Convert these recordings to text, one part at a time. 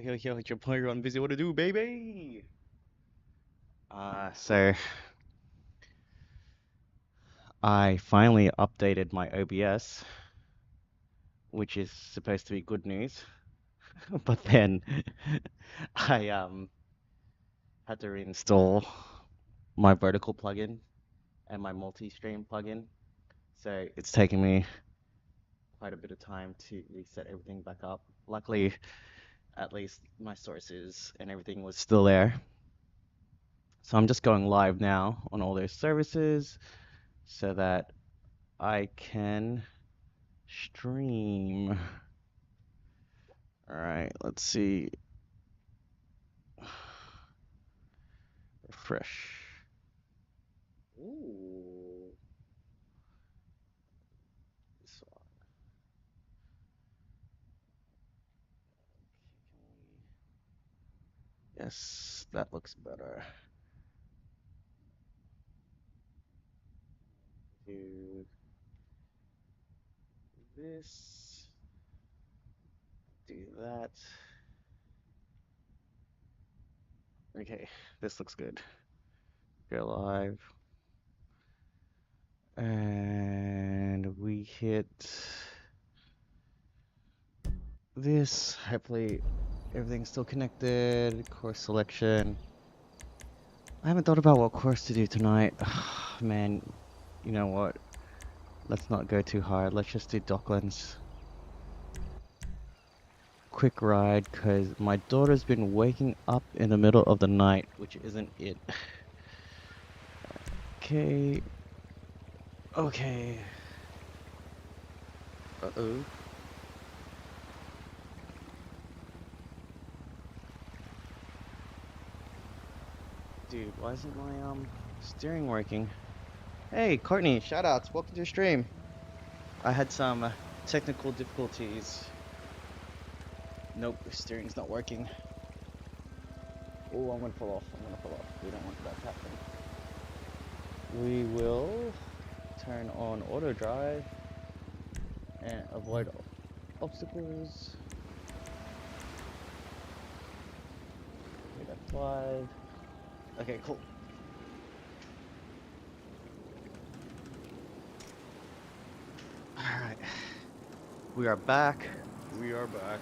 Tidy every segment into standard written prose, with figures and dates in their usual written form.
Yo, it's your player on busy. What to do, baby? So I finally updated my OBS, which is supposed to be good news, but then I had to reinstall my vertical plugin and my multi-stream plugin. So it's taken me quite a bit of time to reset everything back up. Luckily, at least my sources and everything was still there. So I'm just going live now on all those services so that I can stream. All right, let's see. Refresh. Ooh. This one. Yes, that looks better. Do this. Do that. Okay, this looks good. Go live. And we hit this. Hopefully everything's still connected. Course selection. I haven't thought about what course to do tonight. Man, you know what? Let's not go too hard. Let's just do Docklands. Quick ride, because my daughter's been waking up in the middle of the night, which isn't it. Okay. Okay. Uh-oh. Dude, why isn't my steering working? Hey, Courtney, shoutouts. Welcome to the stream. I had some technical difficulties. Nope, the steering's not working. Oh, I'm gonna pull off. I'm gonna pull off. We don't want that to happen. We will turn on auto drive and avoid obstacles. Hit F5. Okay, cool. Alright. We are back. We are back.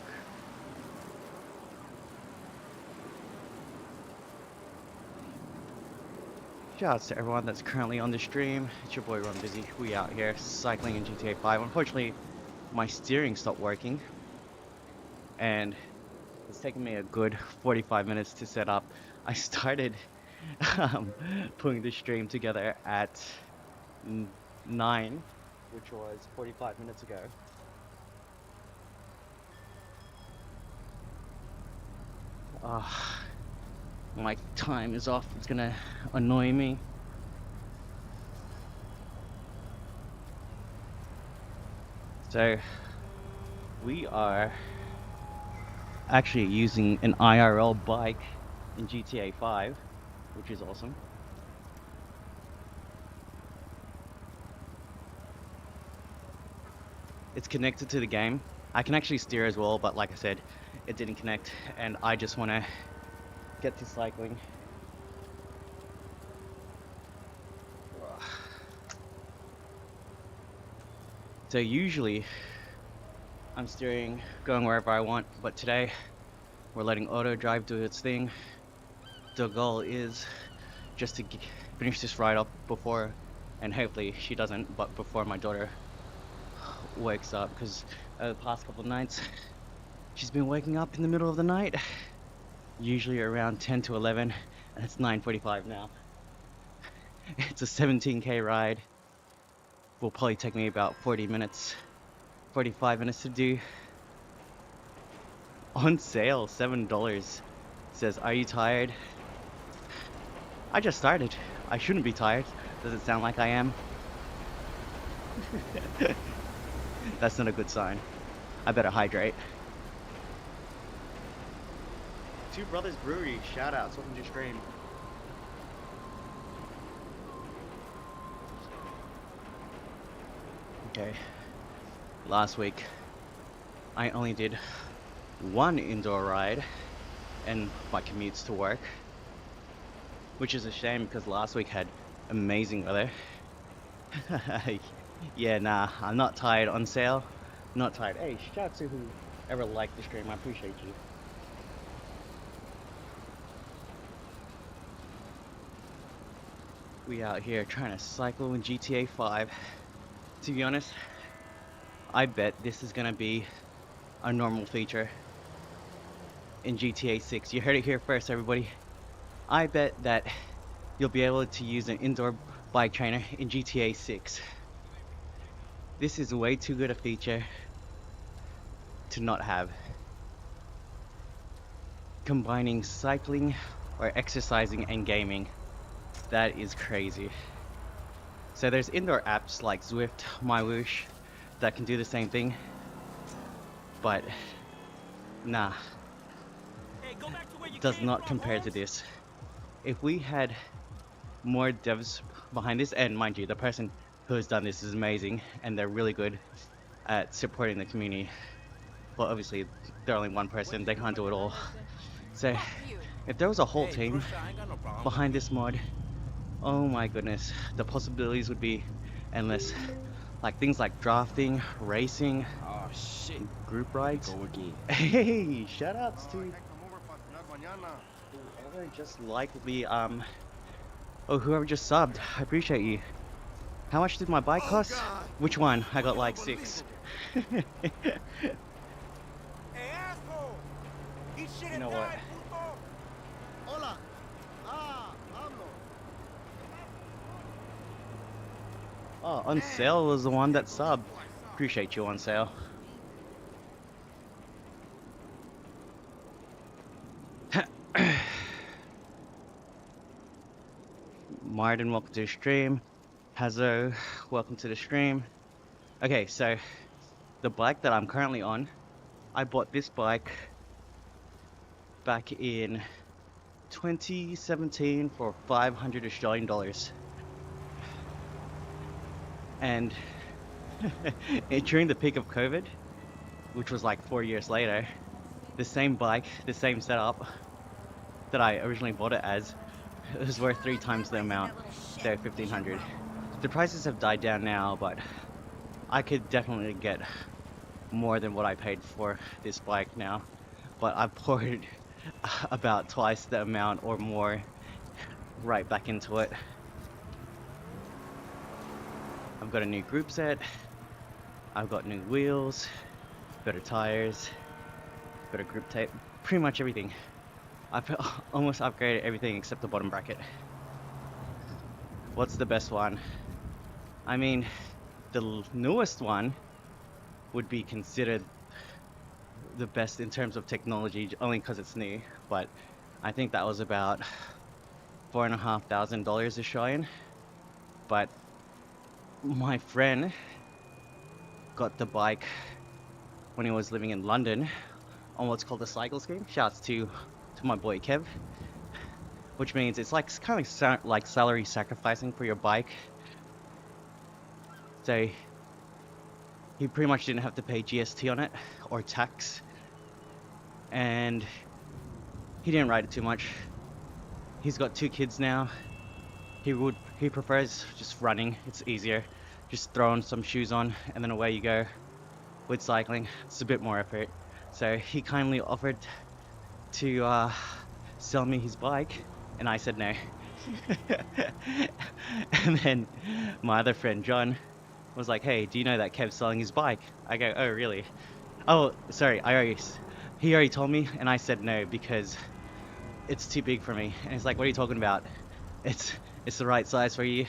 Shoutouts to everyone that's currently on the stream. It's your boy Ron Busy. We out here cycling in GTA 5. Unfortunately, my steering stopped working. And it's taken me a good 45 minutes to set up. I started putting the stream together at 9, which was 45 minutes ago. My time is off. It's gonna annoy me. So we are actually using an IRL bike in GTA 5, which is awesome. It's connected to the game. I can actually steer as well, but like I said, it didn't connect, and I just want to get to cycling. So usually I'm steering, going wherever I want, but today we're letting auto drive do its thing. The goal is just to finish this ride up before, and hopefully she doesn't, but before my daughter wakes up, because the past couple of nights she's been waking up in the middle of the night, usually around 10 to 11, and it's 9:45 now. It's a 17k ride. Will probably take me about 40 minutes, 45 minutes to do. On sale, $7. Says, are you tired? I just started. I shouldn't be tired. Does it sound like I am? That's not a good sign. I better hydrate. Two Brothers Brewery, shoutouts, welcome to stream. Okay, last week I only did one indoor ride, and my commutes to work, which is a shame because last week had amazing weather. Yeah, nah, I'm not tired. On sale, not tired. Hey, shout out to whoever liked the stream. I appreciate you. We out here trying to cycle in GTA 5. To be honest, I bet this is gonna be a normal feature in GTA 6. You heard it here first, everybody. I bet that you'll be able to use an indoor bike trainer in GTA 6. This is way too good a feature to not have. Combining cycling or exercising and gaming. That is crazy. So there's indoor apps like Zwift, MyWhoosh that can do the same thing. But nah, does not compare to this. If we had more devs behind this, and mind you, the person who has done this is amazing and they're really good at supporting the community. Well, obviously, they're only one person, they can't do it all. So, if there was a whole team behind this mod, oh my goodness, the possibilities would be endless. Like things like drafting, racing, Oh shit. group rides. Go again. Hey, shout outs to whoever just liked the whoever just subbed. I appreciate you. How much did my bike cost? Which one? I got like 6. You know what? Oh, on sale was the one that subbed. Appreciate you, on sale. Martin, welcome to the stream. Hazo, welcome to the stream. Okay, so the bike that I'm currently on, I bought this bike back in 2017 for 500 Australian dollars. And during the peak of COVID, which was like 4 years later, the same bike, the same setup that I originally bought it as, it was worth 3 times the amount, so 1500. The prices have died down now, but I could definitely get more than what I paid for this bike now. But I poured about twice the amount or more right back into it. I've got a new group set, I've got new wheels, better tires, better grip tape, pretty much everything. I've almost upgraded everything except the bottom bracket. What's the best one? I mean, the newest one would be considered the best in terms of technology, only because it's new, but I think that was about $4,500 Australian. But my friend got the bike when he was living in London on what's called a cycle scheme. Shouts to my boy Kev, which means it's like kind of like salary sacrificing for your bike. So he pretty much didn't have to pay GST on it or tax, and he didn't ride it too much. He's got 2 kids now. He prefers just running. It's easier. Just throw on some shoes on and then away you go. With cycling, it's a bit more effort. So he kindly offered to sell me his bike, and I said no. And then my other friend John was like, "Hey, do you know that Kev's selling his bike?" I go, "Oh, really? Oh, sorry, he already told me," and I said no because it's too big for me. And he's like, "What are you talking about? It's the right size for you."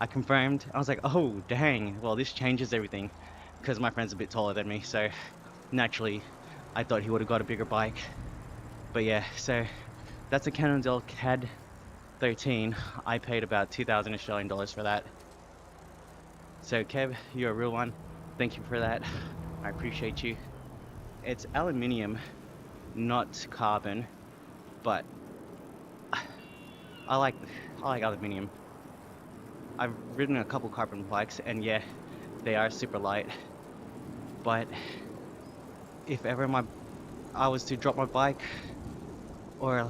I confirmed. I was like, "Oh, dang. Well, this changes everything," because my friend's a bit taller than me, so naturally I thought he would have got a bigger bike. But yeah, so that's a Cannondale CAD 13. I paid about 2,000 Australian dollars for that. So Kev, you're a real one. Thank you for that. I appreciate you. It's aluminium, not carbon, but I like aluminium. I've ridden a couple carbon bikes, and yeah, they are super light. But if ever I was to drop my bike or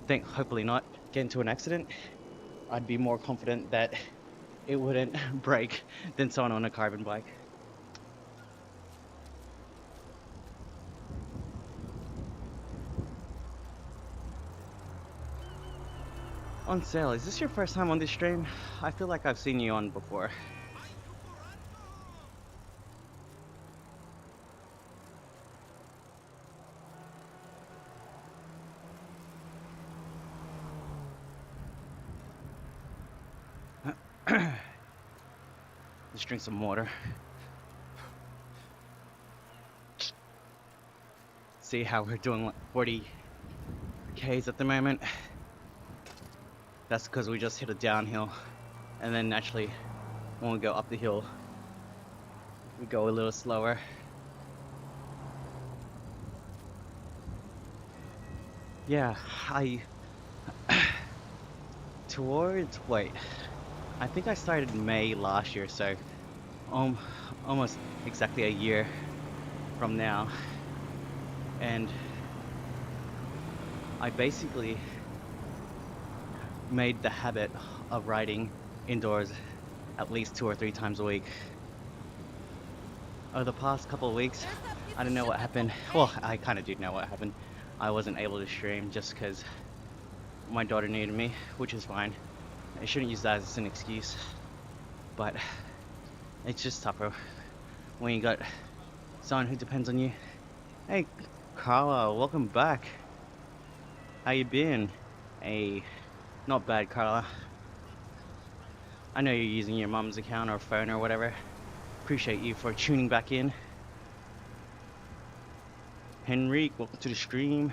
hopefully not, get into an accident, I'd be more confident that it wouldn't break than someone on a carbon bike. On sale, is this your first time on this stream? I feel like I've seen you on before. Let's drink some water. See how we're doing, like 40 Ks at the moment. That's because we just hit a downhill, and then naturally when we go up the hill we go a little slower. Yeah, wait, I think I started May last year, so almost exactly a year from now, and I basically made the habit of riding indoors at least 2 or 3 times a week. Over the past couple of weeks, I don't know what happened. Well, I kind of did know what happened. I wasn't able to stream just because my daughter needed me, which is fine. I shouldn't use that as an excuse, but it's just tougher when you got someone who depends on you. Hey, Carla, welcome back. How you been? Hey, not bad, Carla. I know you're using your mom's account or phone or whatever. Appreciate you for tuning back in. Henrique, welcome to the stream.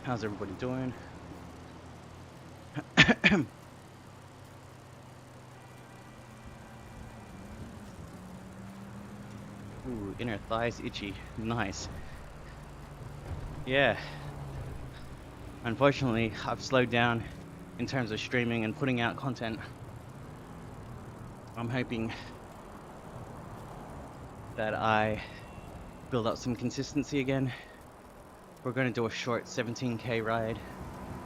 How's everybody doing? Ooh, inner thighs itchy. Nice. Yeah. Unfortunately, I've slowed down in terms of streaming and putting out content. I'm hoping that I build up some consistency again. We're going to do a short 17K ride.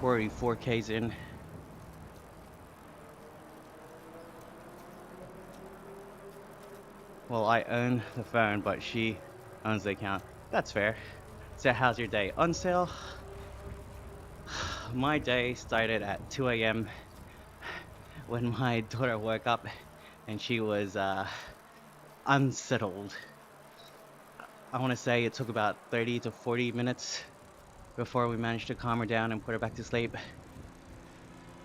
We're already 4Ks in. Well, I own the phone, but she owns the account. That's fair. So how's your day? On sale? My day started at 2 a.m. when my daughter woke up and she was unsettled. I want to say it took about 30 to 40 minutes before we managed to calm her down and put her back to sleep.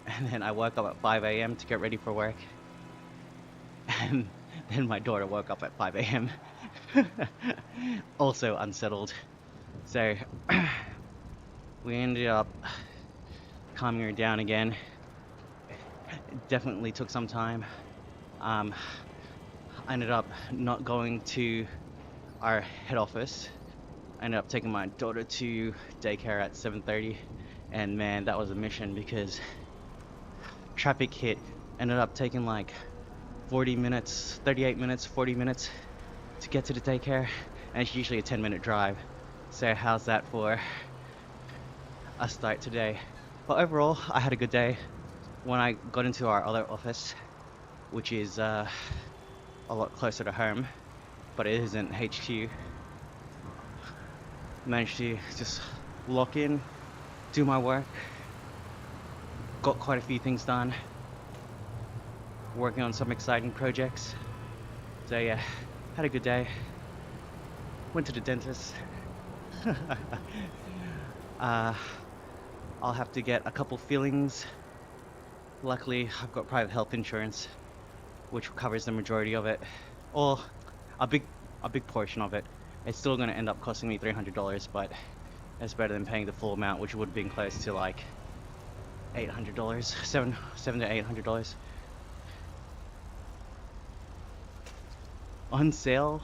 And then I woke up at 5 a.m. to get ready for work. And then my daughter woke up at 5 a.m. also unsettled. So we ended up calming her down again. It definitely took some time. I ended up not going to our head office. I ended up taking my daughter to daycare at 7:30, and man, that was a mission because traffic hit. Ended up taking like 40 minutes, 38 minutes, 40 minutes to get to the daycare, and it's usually a 10-minute drive. So how's that for a start today? But overall, I had a good day. When I got into our other office, which is a lot closer to home, but it isn't HQ, managed to just lock in, do my work, got quite a few things done, working on some exciting projects. So yeah, had a good day. Went to the dentist. I'll have to get a couple fillings. Luckily, I've got private health insurance, which covers the majority of it, or a big portion of it. It's still going to end up costing me $300, but it's better than paying the full amount, which would have been close to like $800, $700 to $800. On sale,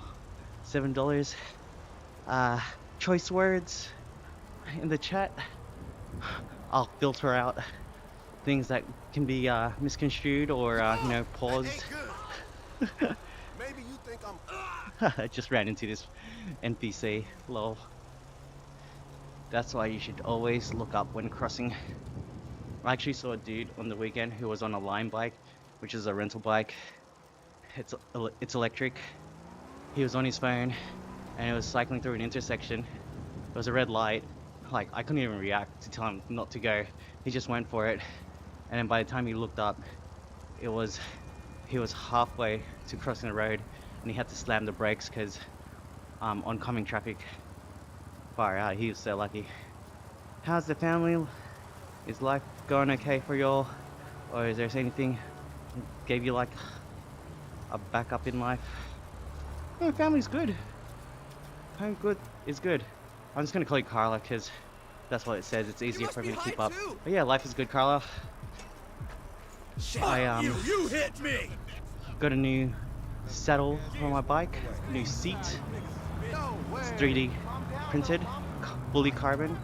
$7. Choice words in the chat. I'll filter out things that can be misconstrued or paused. Maybe you think I just ran into this NPC. Lol. That's why you should always look up when crossing. I actually saw a dude on the weekend who was on a Lime bike, which is a rental bike. It's electric. He was on his phone and he was cycling through an intersection. There was a red light. Like, I couldn't even react to tell him not to go. He just went for it. And then by the time he looked up, he was halfway to crossing the road and he had to slam the brakes because oncoming traffic. Far out. He was so lucky. How's the family? Is life going okay for y'all? Or is there anything gave you like a backup in life? Yeah, family's good. Home good is good. I'm just gonna call you Carla because that's what it says. It's easier for me to keep up. But yeah, life is good, Carla. You hit me. Got a new saddle for my bike, new seat. It's 3D printed, fully carbon.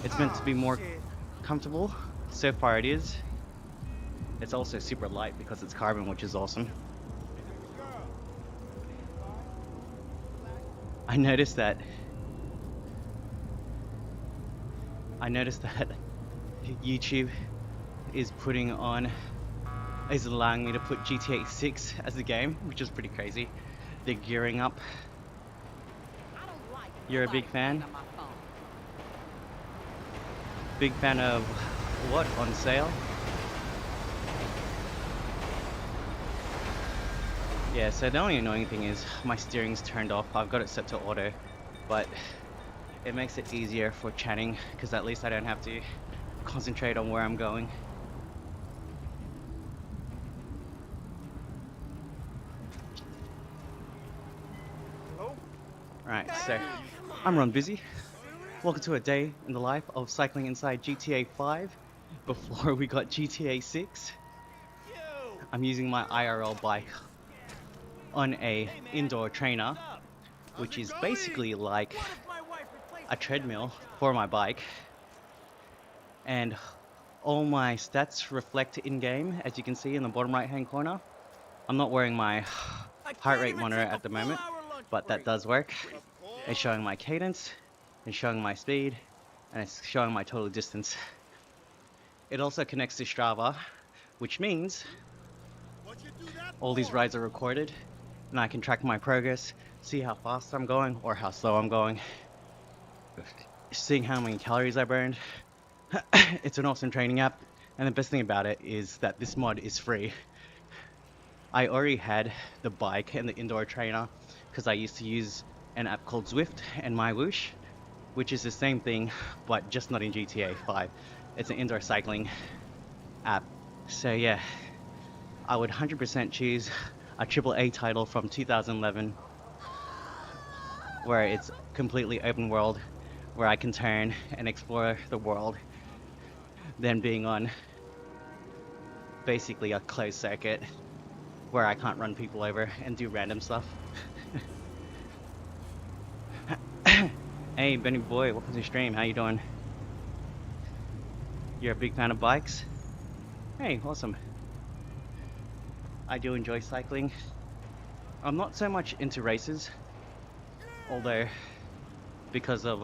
It's meant to be more comfortable. So far it is. It's also super light because it's carbon, which is awesome. I noticed that YouTube is allowing me to put GTA 6 as a game, which is pretty crazy. They're gearing up. You're a big fan? Big fan of what on sale? Yeah, so the only annoying thing is my steering's turned off. I've got it set to auto, but it makes it easier for chatting because at least I don't have to concentrate on where I'm going. Right, so I'm Ron Busy. Welcome to a day in the life of cycling inside GTA 5 before we got GTA 6. I'm using my IRL bike on a indoor trainer, which is basically like a treadmill for my bike, and all my stats reflect in game, as you can see in the bottom right hand corner. I'm not wearing my heart rate monitor at the moment, but that does work. It's showing my cadence, it's showing my speed, and it's showing my total distance. It also connects to Strava, which means all these rides are recorded and I can track my progress, see how fast I'm going or how slow I'm going, seeing how many calories I burned. It's an awesome training app, and the best thing about it is that this mod is free. I already had the bike and the indoor trainer because I used to use an app called Zwift and MyWhoosh, which is the same thing but just not in GTA 5. It's an indoor cycling app. So yeah, I would 100% choose a AAA title from 2011 where it's completely open world, where I can turn and explore the world, than being on basically a closed circuit where I can't run people over and do random stuff. Hey Benny boy, welcome to the stream. How you doing? You're a big fan of bikes? Hey, awesome. I do enjoy cycling. I'm not so much into races, although because of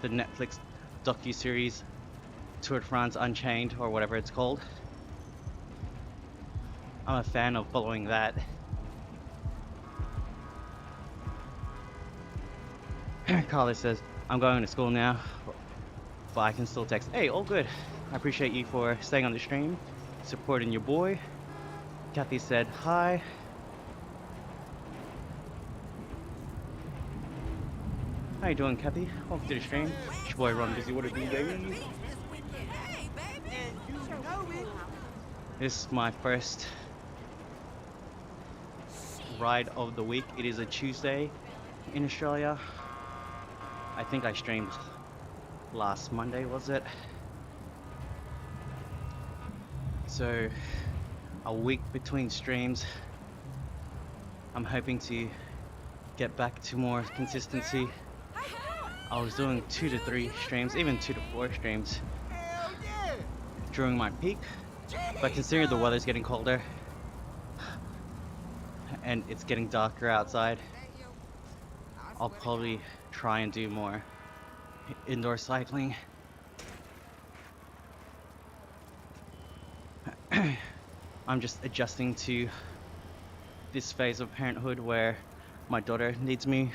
the Netflix docu-series Tour de France Unchained, or whatever it's called, I'm a fan of following that. Carlos says, I'm going to school now, but I can still text. Hey, all good. I appreciate you for staying on the stream, supporting your boy. Kathy said hi. How you doing, Kathy? Welcome to the stream. It's your boy Ron Busy. What it do, baby? This is my first ride of the week. It is a Tuesday in Australia. I think I streamed last Monday, was it? So a week between streams. I'm hoping to get back to more consistency. I was doing 2 to 3 streams, even 2 to 4 streams during my peak, but considering the weather's getting colder and it's getting darker outside, I'll probably try and do more indoor cycling. I'm just adjusting to this phase of parenthood where my daughter needs me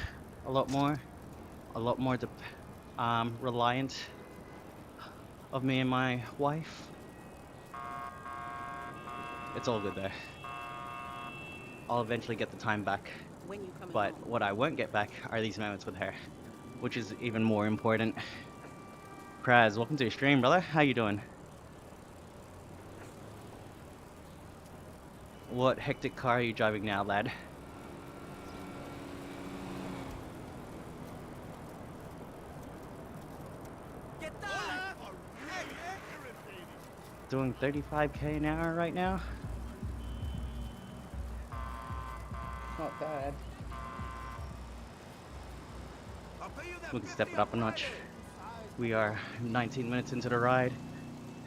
a lot more reliant of me and my wife. It's all good though. I'll eventually get the time back, When you coming but home? what I won't get back are these moments with her, which is even more important. Praz, welcome to the stream, brother. How you doing? What hectic car are you driving now, lad? Get down! Hola! Hey, accurate, baby! Doing 35k an hour right now? Not bad. I'll pay you that We can step 50 it on up a notch. Friday. We are 19 minutes into the ride.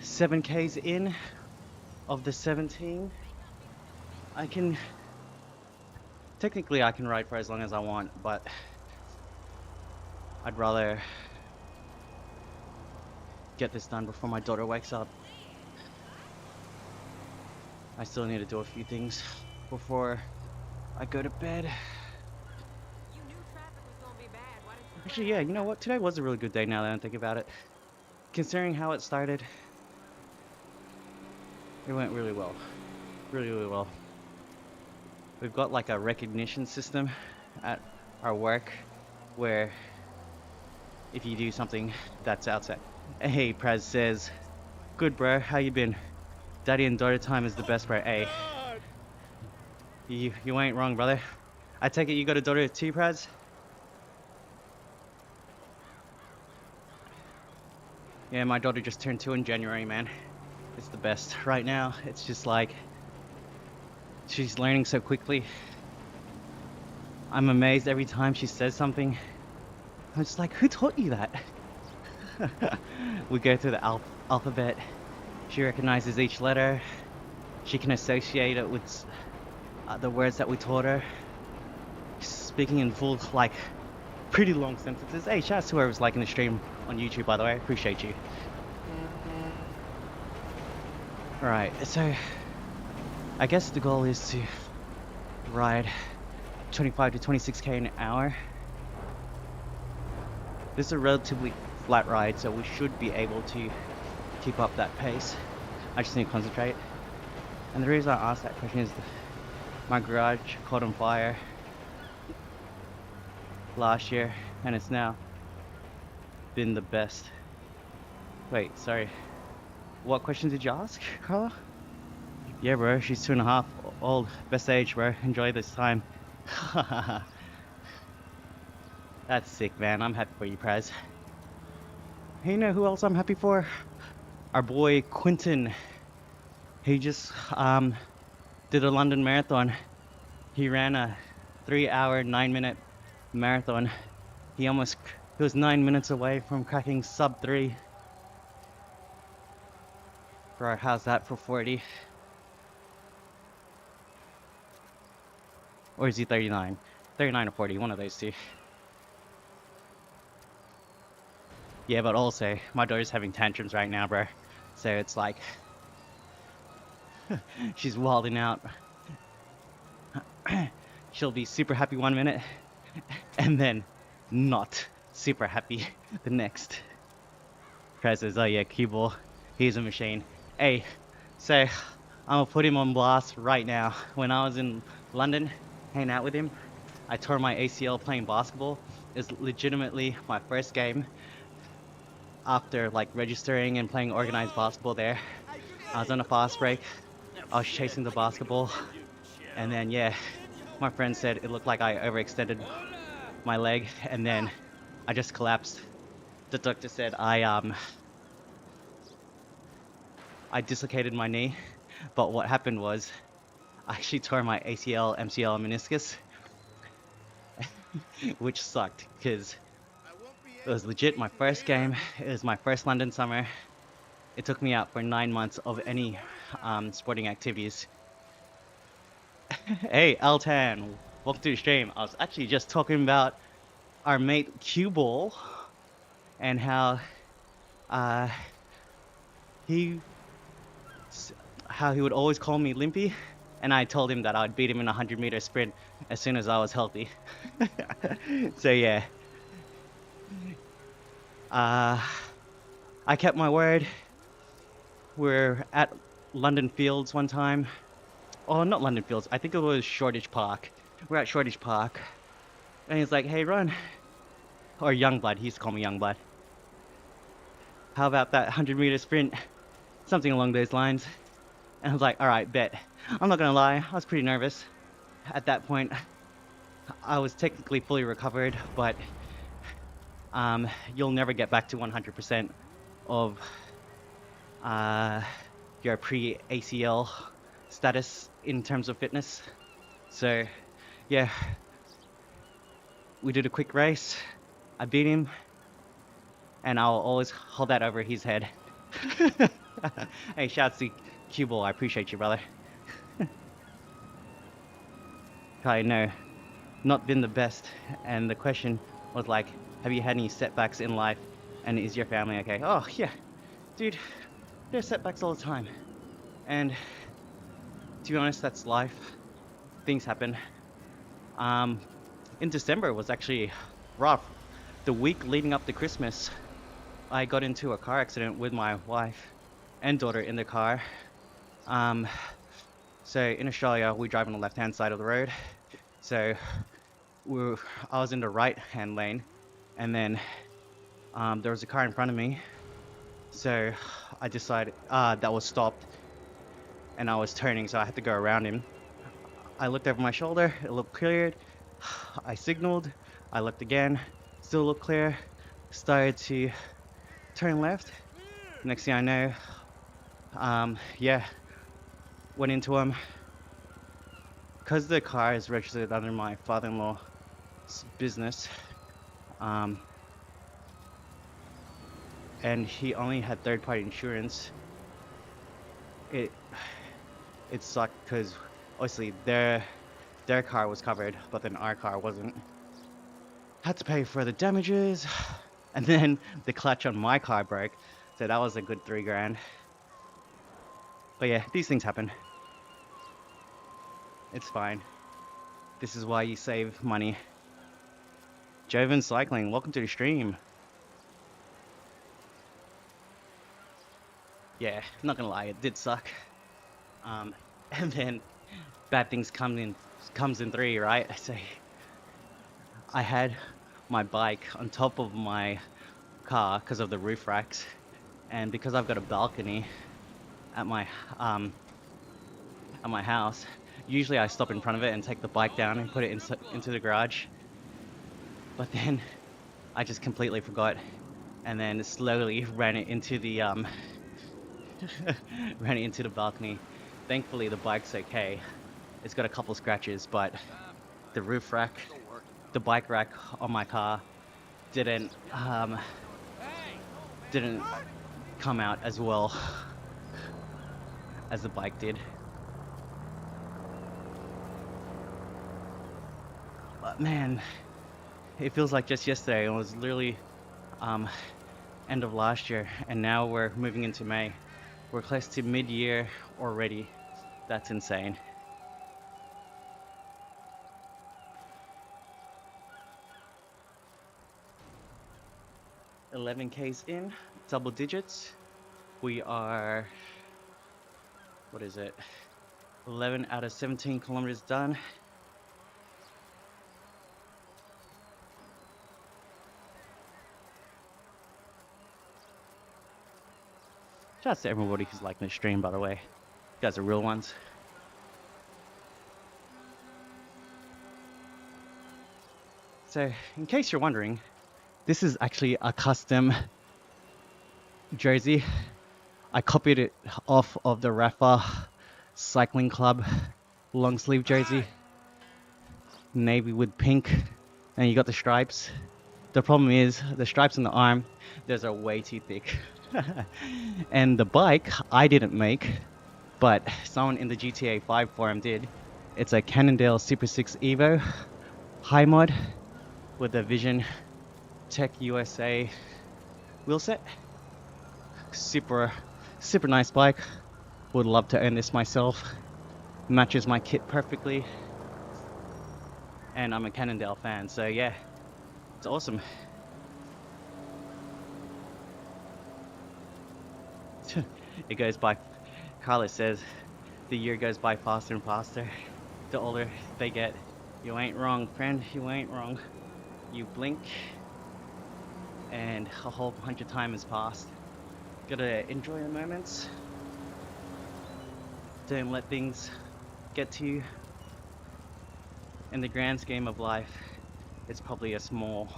7k's in of the 17. Technically I can ride for as long as I want, but I'd rather get this done before my daughter wakes up. I still need to do a few things before I go to bed. You knew traffic was gonna be bad. Why didn't you Actually, yeah, you know what? Today was a really good day now that I think about it. Considering how it started, it went really well. Really, really well. We've got like a recognition system at our work where if you do something that's outside. Hey, Praz says, good bro, how you been? Daddy and daughter time is the best, bro. Hey, God! you ain't wrong, brother. I take it you got a daughter too, Praz? Yeah, my daughter just turned 2 in January, man. It's the best. Right now, it's just like, she's learning so quickly. I'm amazed every time she says something. I'm just like, who taught you that? We go through the alphabet. She recognizes each letter. She can associate it with the words that we taught her. Speaking in full, like, pretty long sentences. Hey, shout out to whoever's liking the stream on YouTube, by the way. I appreciate you. Right, so I guess the goal is to ride 25 to 26k an hour. This is a relatively flat ride, so we should be able to keep up that pace. I just need to concentrate. And the reason I asked that question is my garage caught on fire last year, and it's now been the best. Wait, sorry. What question did you ask, Carla? Yeah, bro, she's 2.5 old. Best age, bro. Enjoy this time. That's sick, man. I'm happy for you, Praz. Hey, you know who else I'm happy for? Our boy Quinton. He just did a London marathon. He ran a 3-hour, 9-minute marathon. He was 9 minutes away from cracking sub 3. Bro, how's that for 40? Or is he 39? 39 or 40, one of those two. Yeah, but also, my daughter's having tantrums right now, bro. So it's like, she's wilding out. She'll be super happy 1 minute, and then not super happy the next. Prez says, oh yeah, cue ball, he's a machine. Hey, so I'm gonna put him on blast right now. When I was in London, hanging out with him, I tore my ACL playing basketball. It's legitimately my first game after like registering and playing organized basketball there. I was on a fast break. I was chasing the basketball, and then yeah, my friend said it looked like I overextended my leg, and then I just collapsed. The doctor said I dislocated my knee, but what happened was I actually tore my ACL, MCL, and meniscus, which sucked because it was legit my first game. It was my first London summer. It took me out for 9 months of any sporting activities. Hey, Altan, welcome to the stream. I was actually just talking about our mate Cue Ball and how uh, he how he would always call me Limpy, and I told him that I'd beat him in a 100-meter sprint as soon as I was healthy. So yeah, uh, I kept my word. We're at London Fields one time. Oh, not London Fields. I think it was Shoreditch Park. We're at Shoreditch Park, and he's like, "Hey, Ron," or Youngblood. He used to call me Youngblood. "How about that 100-meter sprint?" Something along those lines. And I was like, "All right, bet." I'm not gonna lie, I was pretty nervous. At that point, I was technically fully recovered, but you'll never get back to 100% of your pre-ACL status in terms of fitness. So, yeah, we did a quick race. I beat him, and I'll always hold that over his head. Hey, shouts to Cubal, I appreciate you, brother. I know, not been the best, and the question was like, have you had any setbacks in life, and is your family okay? Oh, yeah, dude, there's setbacks all the time, and to be honest, that's life. Things happen. In December it was actually rough. The week leading up to Christmas, I got into a car accident with my wife and daughter in the car. So in Australia, we drive on the left-hand side of the road. So I was in the right-hand lane, and then there was a car in front of me. So I decided that was stopped, and I was turning, so I had to go around him. I looked over my shoulder, it looked cleared. I signaled, I looked again, still looked clear. Started to turn left. Next thing I know, yeah, went into him. Because the car is registered under my father-in-law's business, and he only had third-party insurance, it sucked because obviously their car was covered, but then our car wasn't. Had to pay for the damages, and then the clutch on my car broke, so that was a good $3,000. But yeah, these things happen. It's fine. This is why you save money. Joven Cycling, welcome to the stream. Yeah, not gonna lie, it did suck. And then bad things comes in three, right? So I had my bike on top of my car because of the roof racks, and because I've got a balcony at my house, usually I stop in front of it and take the bike down and put it into the garage. But then I just completely forgot, and then slowly ran it into the ran it into the balcony. Thankfully the bike's okay. It's got a couple scratches, but the roof rack, the bike rack on my car didn't come out as well as the bike did. But man, it feels like just yesterday. It was literally end of last year, and now we're moving into May. We're close to mid-year already. That's insane. $11Ks in, double digits. We are, what is it? 11 out of 17 kilometers done. Shouts to everybody who's liking the stream, by the way. You guys are real ones. So, in case you're wondering, this is actually a custom jersey. I copied it off of the Rafa Cycling Club long sleeve jersey. Navy with pink, and you got the stripes. The problem is, the stripes on the arm, those are way too thick. And the bike, I didn't make, but someone in the GTA 5 forum did. It's a Cannondale Super 6 Evo high mod. with the Vision Tech USA wheelset. Super nice bike. Would love to own this myself. Matches my kit perfectly. And I'm a Cannondale fan, so yeah, it's awesome. It goes by, Carlos says, the year goes by faster and faster. The older they get. You ain't wrong, friend, you ain't wrong. You blink and a whole bunch of time has passed. Gotta enjoy the moments. Don't let things get to you. In the grand scheme of life, it's probably a small,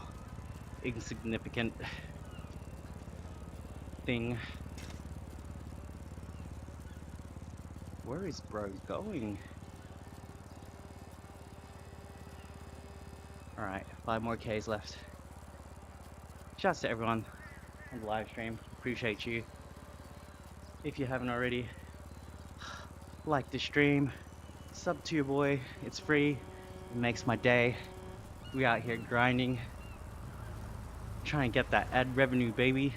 insignificant thing. Where is bro going? Alright, 5 more Ks left. Shouts to everyone on the live stream. Appreciate you. If you haven't already, like the stream, sub to your boy. It's free. It makes my day. We out here grinding. Trying to get that ad revenue, baby.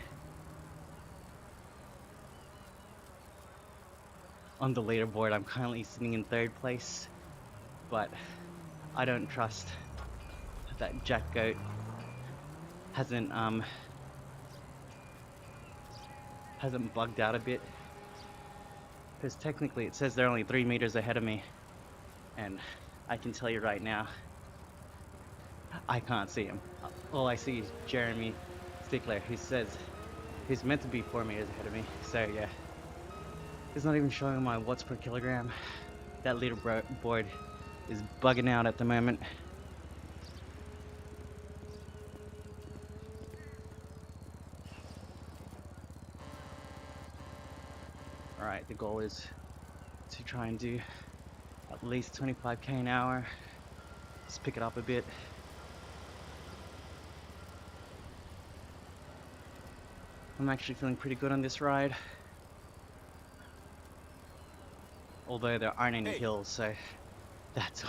On the leaderboard, I'm currently sitting in 3rd place. But I don't trust that Jack Goat hasn't bugged out a bit, because technically it says they're only 3 meters ahead of me, and I can tell you right now, I can't see him. All I see is Jeremy Stickler, who says he's meant to be 4 meters ahead of me. So yeah, it's not even showing my watts per kilogram. That leaderboard is bugging out at the moment. Alright, the goal is to try and do at least 25k an hour. Let's pick it up a bit. I'm actually feeling pretty good on this ride. Although there aren't any hills, so that's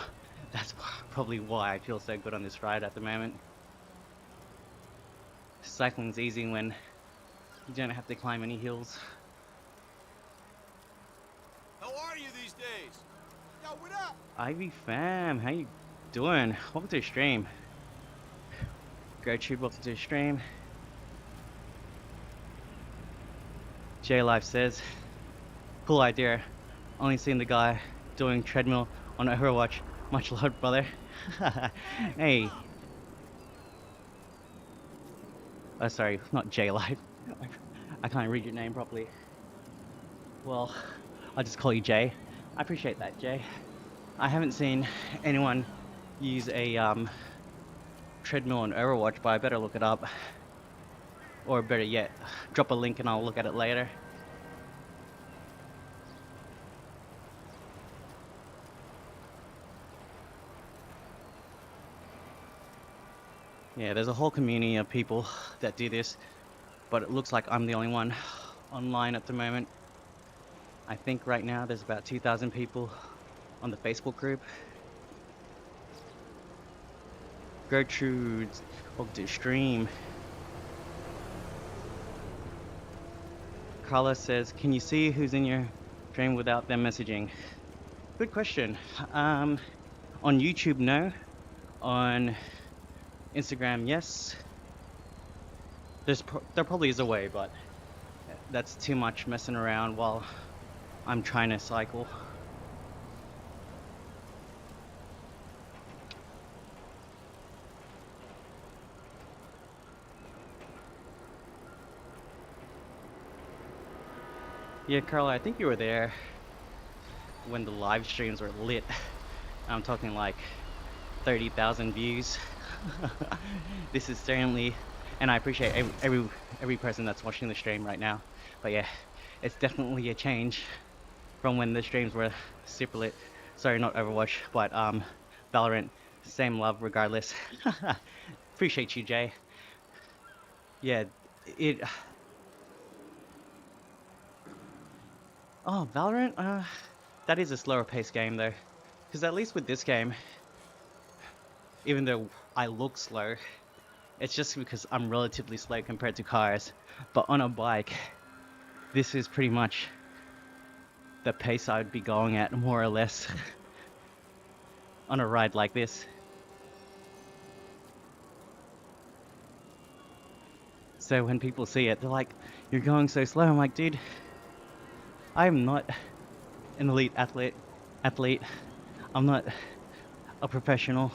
probably why I feel so good on this ride at the moment. Cycling's easy when you don't have to climb any hills. How are you these days? Yo, what up? Ivy fam, how you doing? Welcome to the stream. Gertrude, welcome to the stream. J Life says, cool idea. Only seen the guy doing treadmill on Overwatch. Much love, brother. Hey. Oh, sorry, not J Life. I can't read your name properly. Well, I'll just call you Jay. I appreciate that, Jay. I haven't seen anyone use a treadmill on Overwatch, but I better look it up. Or better yet, drop a link and I'll look at it later. Yeah, there's a whole community of people that do this, but it looks like I'm the only one online at the moment. I think right now there's about 2,000 people on the Facebook group. Gertrude, welcome to the stream. Carla says, can you see who's in your stream without them messaging? Good question. On YouTube, no. On Instagram, yes. There probably is a way, but that's too much messing around while I'm trying to cycle. Yeah, Carla, I think you were there when the live streams were lit. I'm talking like 30,000 views. This is certainly, and I appreciate every person that's watching the stream right now. But yeah, it's definitely a change from when the streams were super lit. Sorry, not Overwatch, but Valorant. Same love regardless. Appreciate you, Jay. Yeah, it. Oh, Valorant. That is a slower paced game though, because at least with this game, even though I look slow. It's just because I'm relatively slow compared to cars. But on a bike, this is pretty much the pace I would be going at, more or less, on a ride like this. So when people see it, they're like, "You're going so slow." I'm like, dude, I'm not an elite athlete. I'm not a professional.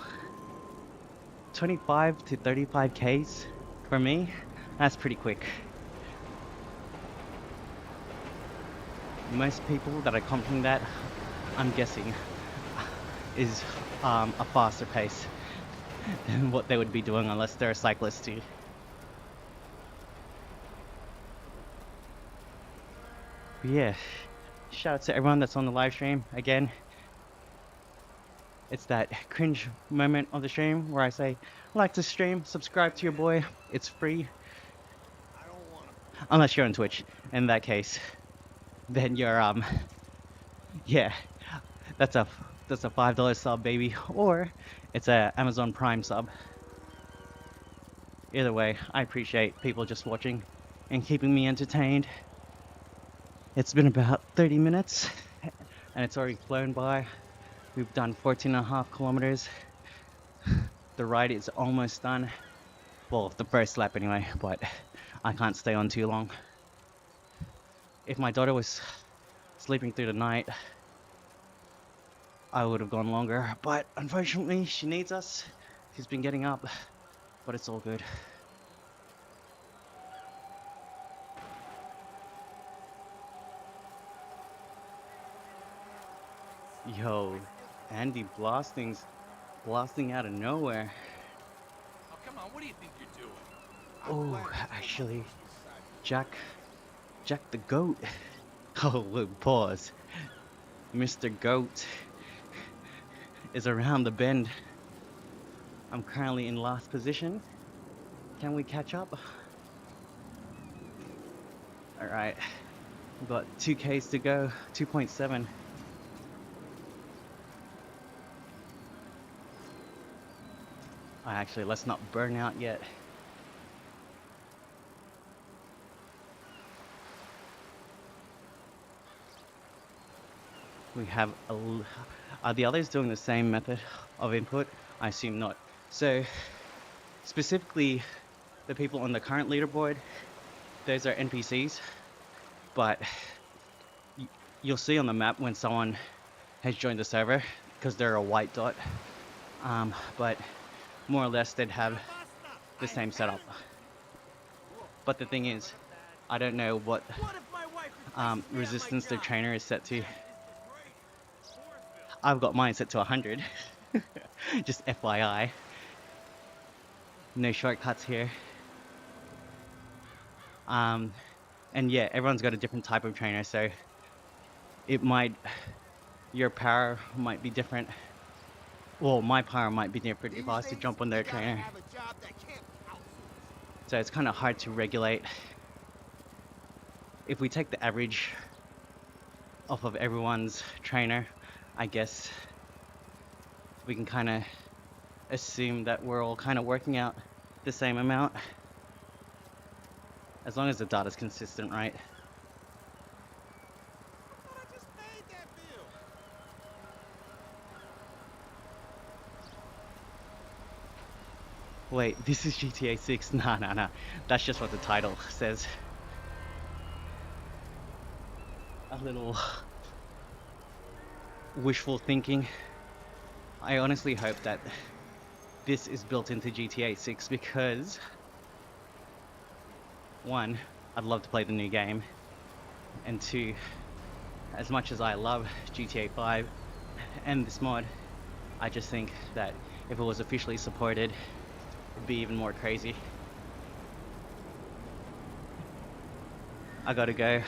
25 to 35 Ks for me, that's pretty quick. Most people that are comping that, I'm guessing, is a faster pace than what they would be doing unless they're a cyclist too. But yeah, shout out to everyone that's on the live stream again. It's that cringe moment of the stream where I say, like to stream, subscribe to your boy, it's free. Unless you're on Twitch. In that case, then you're yeah, that's a $5 sub, baby, or it's a Amazon Prime sub. Either way, I appreciate people just watching and keeping me entertained. It's been about 30 minutes and it's already flown by. We've done 14.5 kilometers. The ride is almost done. Well, the first lap anyway, but I can't stay on too long. If my daughter was sleeping through the night, I would have gone longer, but unfortunately she needs us. She's been getting up, but it's all good. Yo, Andy blasting out of nowhere. Oh, come on, what do you think you're doing? Oh, actually, Jack the goat. Oh, look, pause. Mr. Goat is around the bend. I'm currently in last position. Can we catch up? All right, we've got 2 Ks to go, 2.7. Actually, let's not burn out yet. We have are the others doing the same method of input? I assume not. So specifically the people on the current leaderboard, those are NPCs, but you'll see on the map when someone has joined the server because they're a white dot, but more or less they'd have the same setup. But the thing is, I don't know what resistance their trainer is set to. I've got mine set to 100. Just FYI. No shortcuts here. And yeah, everyone's got a different type of trainer, so your power might be different. Well, my power might be different if I was to jump on their trainer. So it's kind of hard to regulate. If we take the average off of everyone's trainer, I guess we can kind of assume that we're all kind of working out the same amount. As long as the data's consistent, right? Wait, this is GTA 6? Nah. That's just what the title says. A little wishful thinking. I honestly hope that this is built into GTA 6 because, one, I'd love to play the new game, and two, as much as I love GTA 5 and this mod, I just think that if it was officially supported, it'd be even more crazy. I gotta go.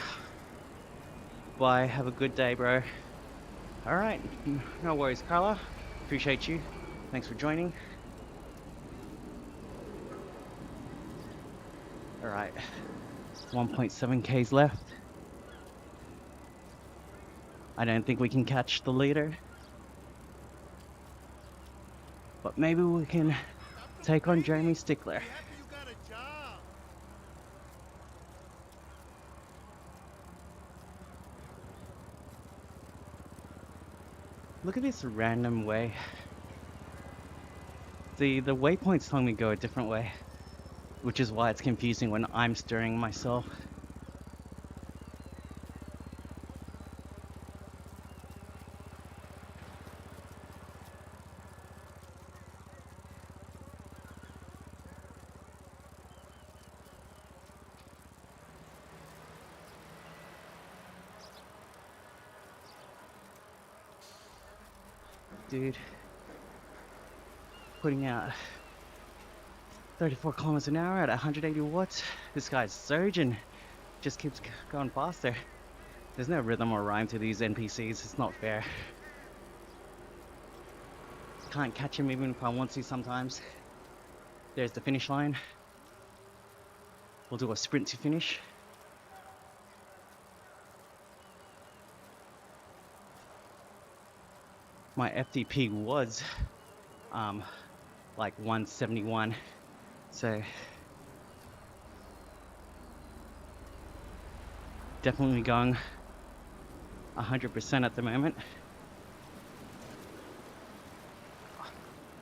Bye, have a good day, bro. Alright, no worries, Carla. Appreciate you. Thanks for joining. Alright, 1.7 Ks left. I don't think we can catch the leader, but maybe we can take on Jeremy Stickler. Be happy you got a job. Look at this random way. The waypoint's telling me go a different way, which is why it's confusing when I'm steering myself. Dude, putting out 34 kilometers an hour at 180 watts. This guy's surging, just keeps going faster. There's no rhythm or rhyme to these NPCs, it's not fair. Can't catch him even if I want to sometimes. There's the finish line. We'll do a sprint to finish. My FTP was like 171, so definitely going 100% at the moment.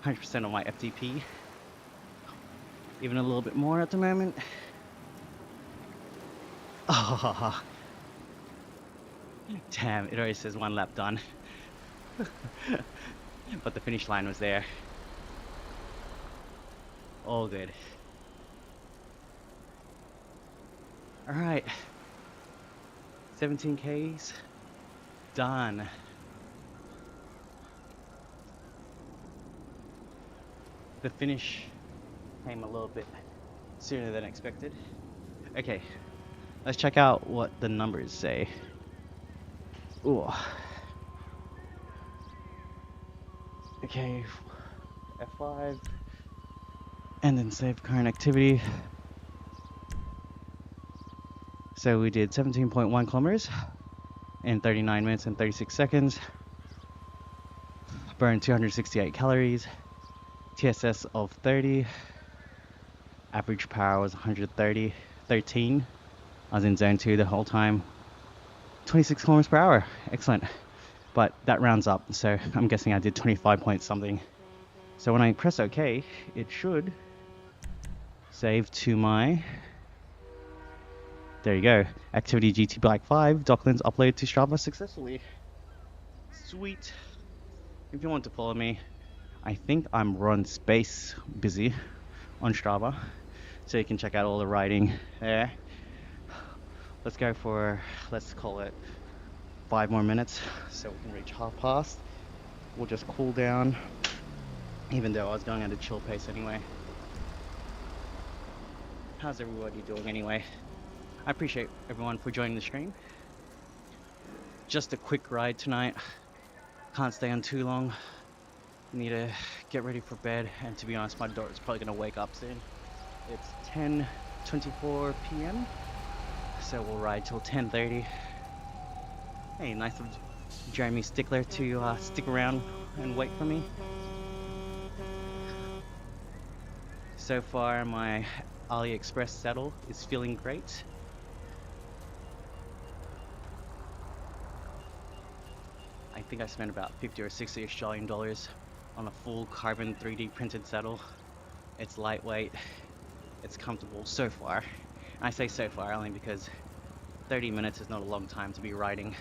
100% on my FTP, even a little bit more at the moment. Oh, damn, it already says 1 lap done. But the finish line was there. All good. Alright, 17 Ks done. The finish came a little bit sooner than expected. Okay, let's check out what the numbers say. Ooh. Okay, F5, and then save current activity. So we did 17.1 kilometers in 39 minutes and 36 seconds. Burned 268 calories. TSS of 30. Average power was 113. I was in zone 2 the whole time. 26 kilometers per hour. Excellent. But that rounds up, so I'm guessing I did 25 point something. So when I press OK, it should save to my... There you go. Activity GT Black 5. Docklands uploaded to Strava successfully. Sweet. If you want to follow me, I think I'm Ron Space Busy on Strava, so you can check out all the riding there. Let's go for, let's call it 5 more minutes so we can reach half past. We'll just cool down, even though I was going at a chill pace anyway. How's everybody doing anyway? I appreciate everyone for joining the stream. Just a quick ride tonight. Can't stay on too long. Need to get ready for bed, and to be honest, my daughter's probably gonna wake up soon. It's 10:24 p.m. so we'll ride till 10:30. Hey, nice of Jeremy Stickler to stick around and wait for me. So far, my AliExpress saddle is feeling great. I think I spent about 50 or 60 Australian dollars on a full carbon 3D printed saddle. It's lightweight, it's comfortable so far. And I say so far only because 30 minutes is not a long time to be riding.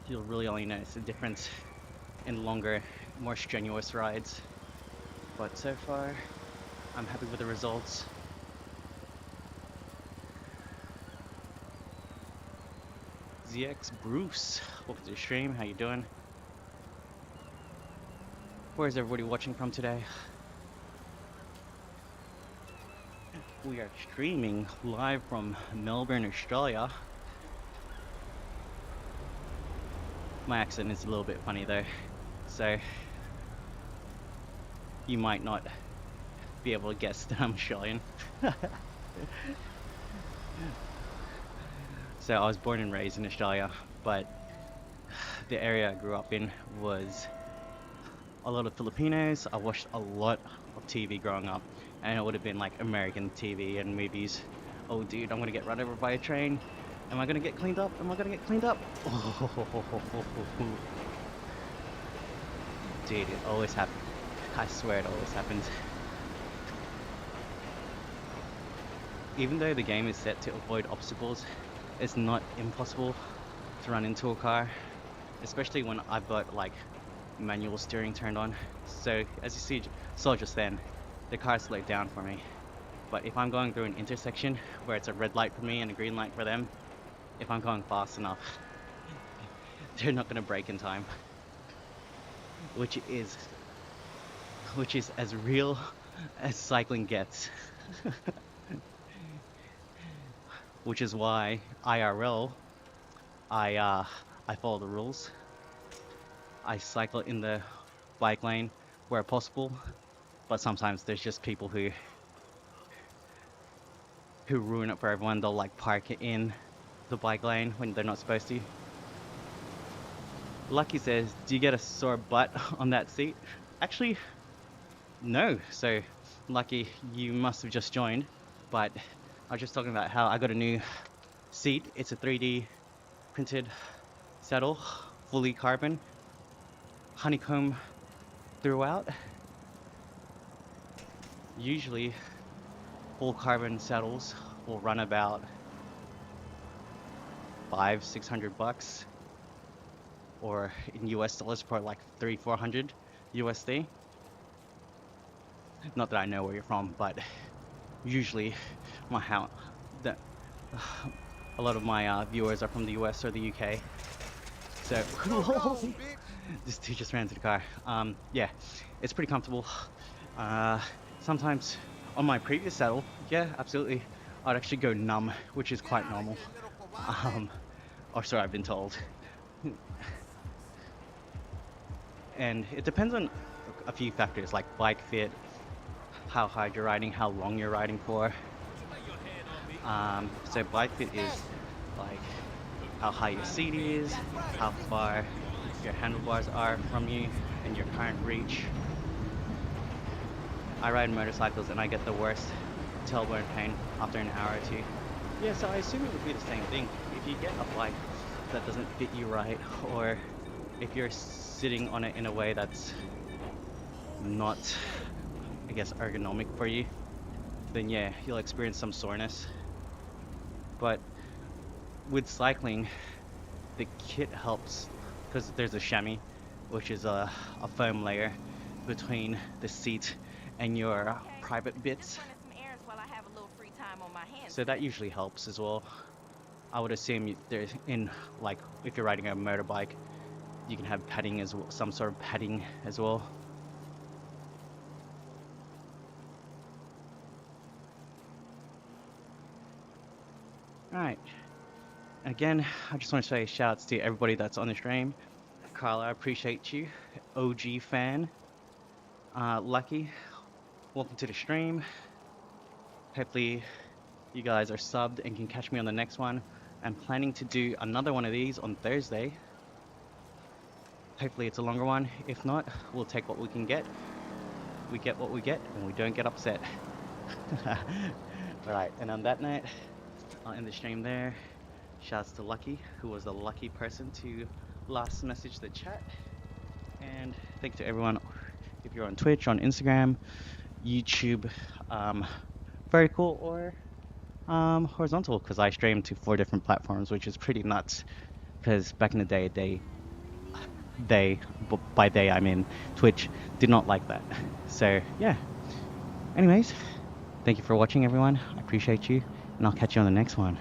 You'll really only notice the difference in longer, more strenuous rides. But so far, I'm happy with the results. ZX Bruce, welcome to the stream, how you doing? Where is everybody watching from today? We are streaming live from Melbourne, Australia. My accent is a little bit funny though, so you might not be able to guess that I'm Australian. So I was born and raised in Australia, but the area I grew up in was a lot of Filipinos. I watched a lot of of TV growing up, and it would have been like American TV and movies. Oh, dude, I'm gonna get run over by a train. Am I gonna get cleaned up? Am I gonna get cleaned up? Dude, it always happens. I swear it always happens. Even though the game is set to avoid obstacles, it's not impossible to run into a car, especially when I've got like manual steering turned on. So as you saw just then, the car slowed down for me. But if I'm going through an intersection where it's a red light for me and a green light for them, if I'm going fast enough, they're not gonna brake in time. Which is as real as cycling gets. Which is why IRL, I follow the rules. I cycle in the bike lane where possible, but sometimes there's just people who ruin it for everyone. They'll like park it in the bike lane when they're not supposed to. Lucky says, do you get a sore butt on that seat? Actually, no. So, Lucky, you must have just joined, but I was just talking about how I got a new seat. It's a 3D printed saddle, fully carbon, honeycomb throughout. Usually, full carbon saddles will run about $500-600, or in US dollars for like $300-400 USD. Not that I know where you're from, but usually a lot of my viewers are from the US or the UK. So this dude just ran to the car. Yeah, it's pretty comfortable. Sometimes on my previous saddle, yeah, absolutely, I'd actually go numb, which is quite normal. Or so I've been told. And it depends on a few factors like bike fit, how hard you're riding, how long you're riding for. So bike fit is like how high your seat is, how far your handlebars are from you, and your current reach. I ride motorcycles and I get the worst tailbone pain after an hour or two. Yeah, so I assume it would be the same thing. If you get a bike that doesn't fit you right, or if you're sitting on it in a way that's not, I guess, ergonomic for you, then yeah, you'll experience some soreness. But with cycling, the kit helps because there's a chamois, which is a foam layer between the seat and your private bits. So that usually helps as well. I would assume there's like if you're riding a motorbike, you can have padding as well, some sort of padding as well. Alright. Again, I just want to say shout outs to everybody that's on the stream. Carla, I appreciate you. OG fan. Lucky, welcome to the stream. Hopefully you guys are subbed and can catch me on the next one. I'm planning to do another one of these on Thursday. Hopefully it's a longer one. If not, we'll take what we can get. We get what we get and we don't get upset. Alright, and on that note, I'll end the stream there. Shouts to Lucky, who was the lucky person to last message the chat. And thank you to everyone. If you're on Twitch, on Instagram, YouTube, vertical or horizontal, because I stream to 4 different platforms, which is pretty nuts. Because back in the day, by day I mean Twitch, did not like that. So yeah. Anyways, thank you for watching, everyone. I appreciate you, and I'll catch you on the next one.